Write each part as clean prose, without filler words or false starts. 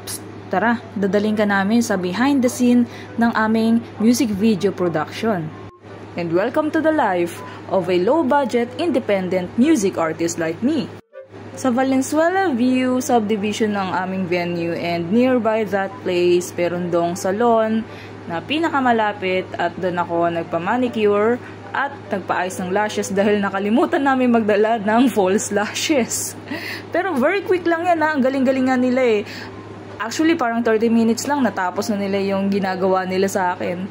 Psst, tara, dadaling ka namin sa behind the scene ng aming music video production. And welcome to the life of a low-budget, independent music artist like me. Sa Valenzuela View subdivision ng aming venue and nearby that place, meron dong salon na pinakamalapit at doon ako nagpa-manicure at nagpa-ayos ng lashes dahil nakalimutan namin magdala ng false lashes. Pero very quick lang yan ha, ang galing-galingan nila eh. Actually parang 30 minutes lang natapos na nila yung ginagawa nila sa akin.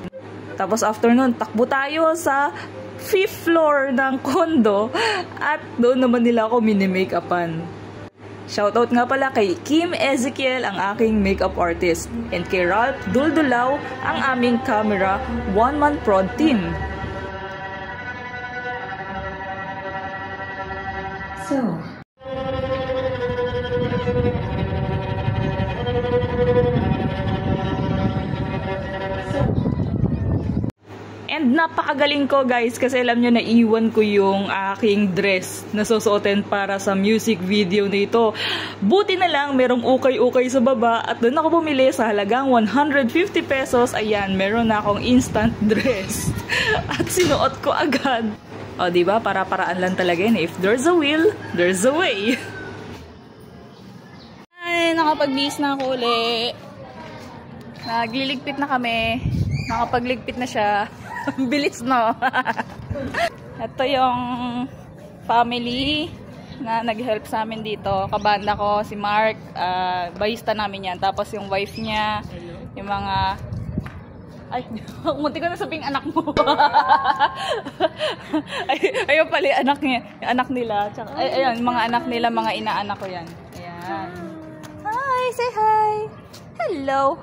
Tapos after nun, takbo tayo sa 5th floor ng condo at doon naman nila ako mini-makeupan. Shoutout nga pala kay Kim Ezekiel, ang aking makeup artist, and kay Ralph Duldulaw, ang aming camera one-man prod team. And napakagaling ko guys kasi alam nyo naiwan ko yung aking dress na susuotin para sa music video nito. Buti na lang merong ukay-ukay sa baba at doon ako bumili sa halagang 150 pesos. Ayan, meron na akong instant dress. At sinuot ko agad. O diba, para-paraan lang talaga yun. If there's a will, there's a way. Ay, nakapag-bis na ako uli. Nagliligpit na kami. Nakapagligpit na siya. Bilis no. Ito yung family na nag-help sa amin dito. Kabanda ko, si Mark. Bayista namin yan. Tapos yung wife niya. Yung mga... Ay, munti ko na sabing anak mo. Ayun pala, anak niya. Anak nila. Tsaka, ayun, mga anak nila, mga inaanak ko yan. Ayan. Hi, say hi. Hello.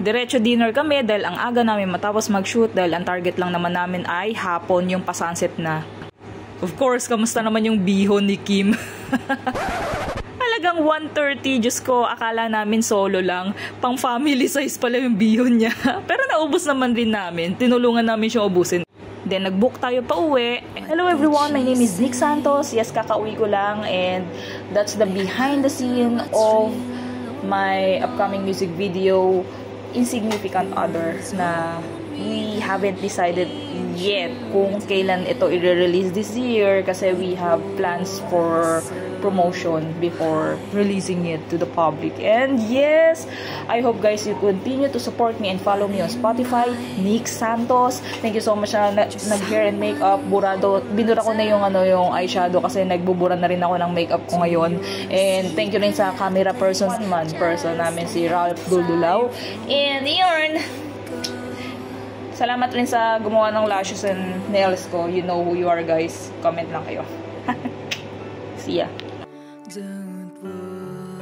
Diretso dinner kami dahil ang aga namin matapos mag-shoot dahil ang target lang naman namin ay hapon yung pasunset na. Of course, kamusta naman yung bihon ni Kim? Halagang 130, Diyos ko, akala namin solo lang. Pang family size pala yung bihon niya. Pero naubos naman rin namin. Tinulungan namin siyang ubusin. Then nag-book tayo pa uwi. Hello everyone, my name is Nick Santos. Yes, kakauwi ko lang and that's the behind the scene of my upcoming music video, Insignificant Others, na we haven't decided yet kung kailan ito i-release this year kasi we have plans for promotion before releasing it to the public. And yes, I hope guys you continue to support me and follow me on Spotify, Nick Santos. Thank you so much na nag-hair and makeup, burado. Binura ko na yung yung eyeshadow kasi nagbubura na rin ako ng makeup ko ngayon. And thank you rin sa camera person namin si Ralph Duldulaw. And yun, salamat rin sa gumawa ng lashes and nails ko. You know who you are guys. Comment lang kayo. See ya. Don't worry.